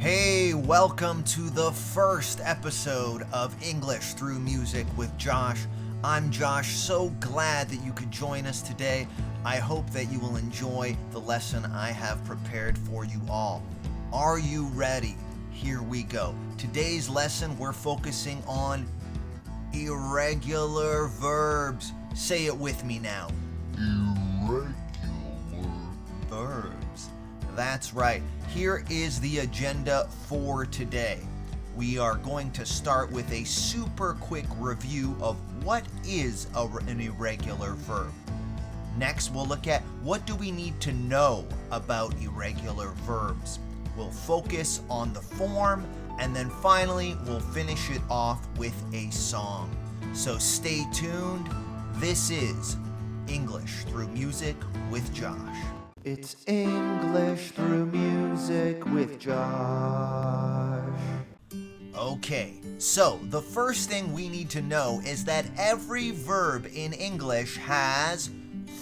Hey, welcome to the first episode of English Through Music with Josh. I'm Josh, so glad that you could join us today. I hope that you will enjoy the lesson I have prepared for you all. Are you ready? Here we go. Today's lesson, we're focusing on irregular verbs. Say it with me now. Irregular Verbs. That's right. Here is the agenda for today. We are going to start with a super quick review of what is an irregular verb. Next, we'll look at what do we need to know about irregular verbs. We'll focus on the form, and then finally, we'll finish it off with a song. So stay tuned. This is English Through Music with Josh. It's English Through Music with Josh. Okay, so the first thing we need to know is that every verb in English has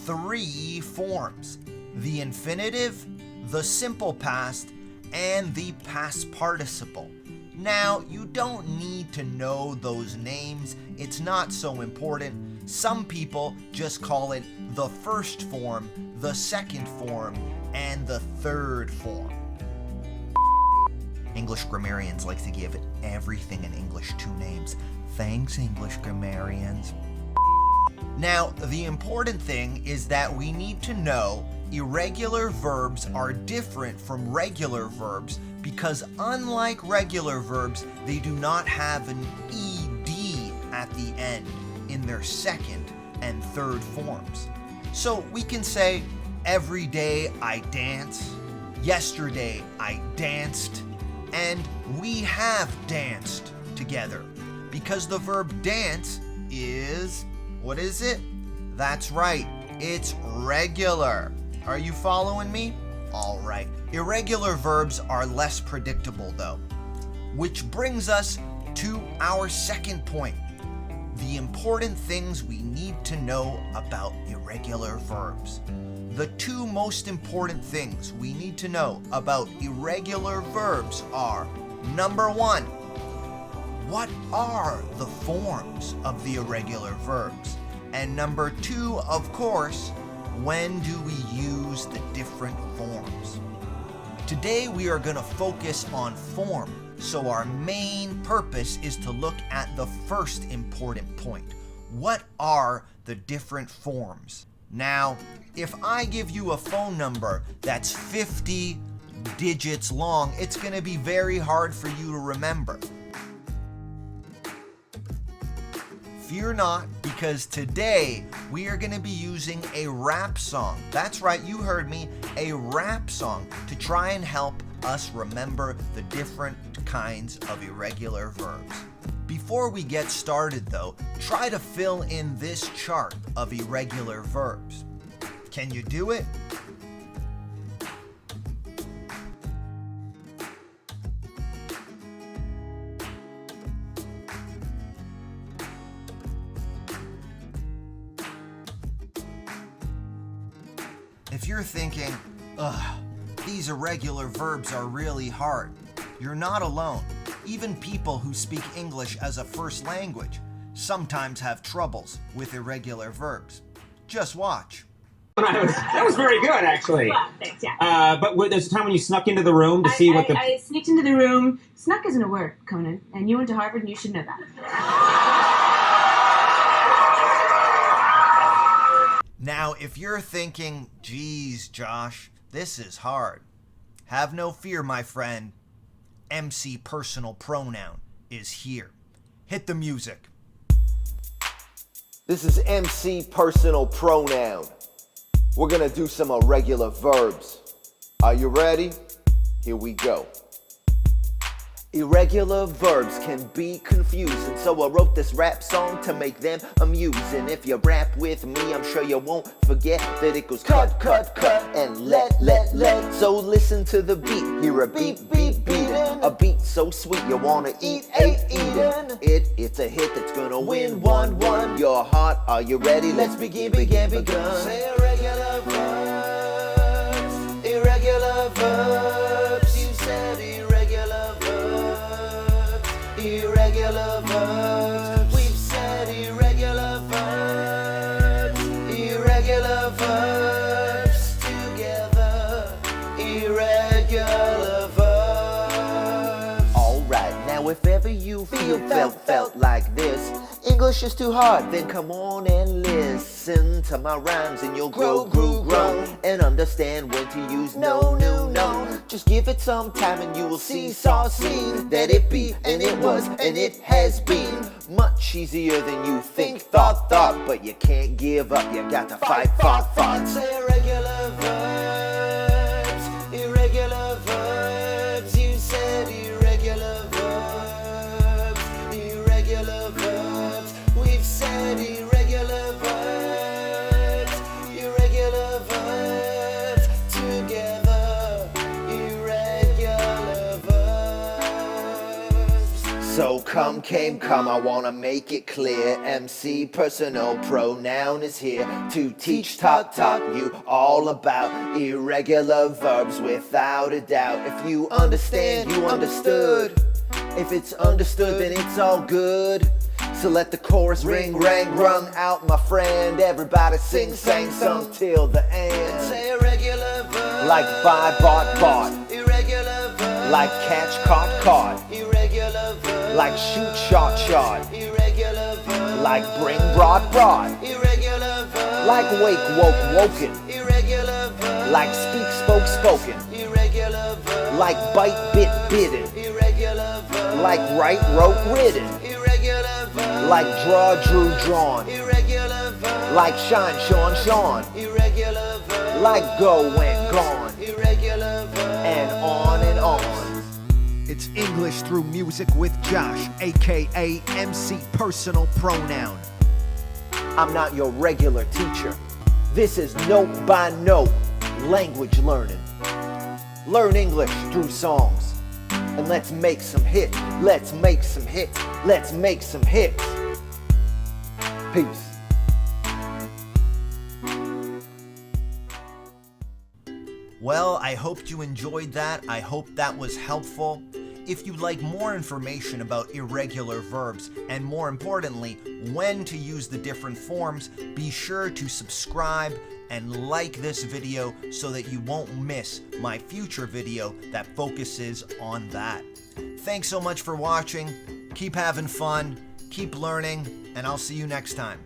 3 forms: the infinitive, the simple past, and the past participle. Now, you don't need to know those names. It's not so important. Some people just call it the first form, the second form, and the third form. English grammarians like to give everything in English 2 names. Thanks, English grammarians. Now, the important thing is that we need to know irregular verbs are different from regular verbs because unlike regular verbs, they do not have an ed at the end in their second and third forms. So we can say, every day I dance, yesterday I danced, and we have danced together. Because the verb dance is, what is it? That's right, it's regular. Are you following me? All right. Irregular verbs are less predictable though, which brings us to our second point. The important things we need to know about irregular verbs. The 2 most important things we need to know about irregular verbs are, number 1, what are the forms of the irregular verbs? And number 2, of course, when do we use the different forms? Today we are going to focus on form, so our main purpose is to look at the first important point. What are the different forms? Now, if I give you a phone number that's 50 digits long, it's going to be very hard for you to remember. Fear not, because today we are going to be using a rap song. That's right, you heard me, a rap song to try and help us remember the different kinds of irregular verbs. Before we get started though, try to fill in this chart of irregular verbs. Can you do it? If you're thinking, these irregular verbs are really hard, you're not alone. Even people who speak English as a first language sometimes have troubles with irregular verbs. Just watch. That was very good, actually. Well, thanks, yeah. But there's a time when you snuck into the room to see what the... I sneaked into the room. Snuck isn't a word, Conan, and you went to Harvard and you should know that. Now, if you're thinking, geez, Josh, this is hard, have no fear, my friend. MC personal pronoun is here. Hit the music. This is MC personal pronoun. We're gonna do some irregular verbs. Are you ready? Here we go. Irregular verbs can be confusing, so I wrote this rap song to make them amusing. If you rap with me, I'm sure you won't forget that it goes cut, cut, cut, and let. So listen to the beat, hear a beat, beating. A beat so sweet you wanna eat, eating. It's a hit that's gonna win 1-1 your heart. Are you ready? Let's begin. Say irregular verbs, irregular verbs. You said irregular Irregular verbs. We've said irregular verbs. Irregular verbs together. Irregular verbs. Alright, now if ever you felt like this, English is too hard, then come on and listen to my rhymes and you'll grow and understand when to use no. Just give it some time and you will see that it be and it was and it has been much easier than you think, thought, but you can't give up, you got to fight. It's irregular verbs, irregular verbs. You said irregular verbs, irregular verbs. We've said irregular verbs, irregular verbs together, irregular verbs. So come, I wanna make it clear. MC personal pronoun is here to teach, talk you all about irregular verbs without a doubt. If you understand, you understood. If it's understood, then it's all good. So let the chorus ring, rung out, my friend. Everybody sing, sung till the end. Say irregular verbs. Like buy, bought. Irregular verbs. Like catch, caught. Irregular verbs. Like shoot, shot. Irregular verbs. Like bring, brought. Irregular verbs. Like wake, woken. Irregular verbs. Like speak, spoken. Irregular verbs. Like bite, bitten. Irregular verbs. Like write, wrote, written. Irregular verbs. Like draw, drawn. Irregular verbs. Like shine, shone. Irregular verbs. Like go, went, gone. Irregular verbs. And on. It's English through music with Josh, aka MC Personal Pronoun. I'm not your regular teacher. This is note by note language learning. Learn English through songs. And let's make some hits. Peace. Well, I hope you enjoyed that. I hope that was helpful. If you'd like more information about irregular verbs, and more importantly, when to use the different forms, be sure to subscribe and like this video so that you won't miss my future video that focuses on that. Thanks so much for watching. Keep having fun, keep learning, and I'll see you next time.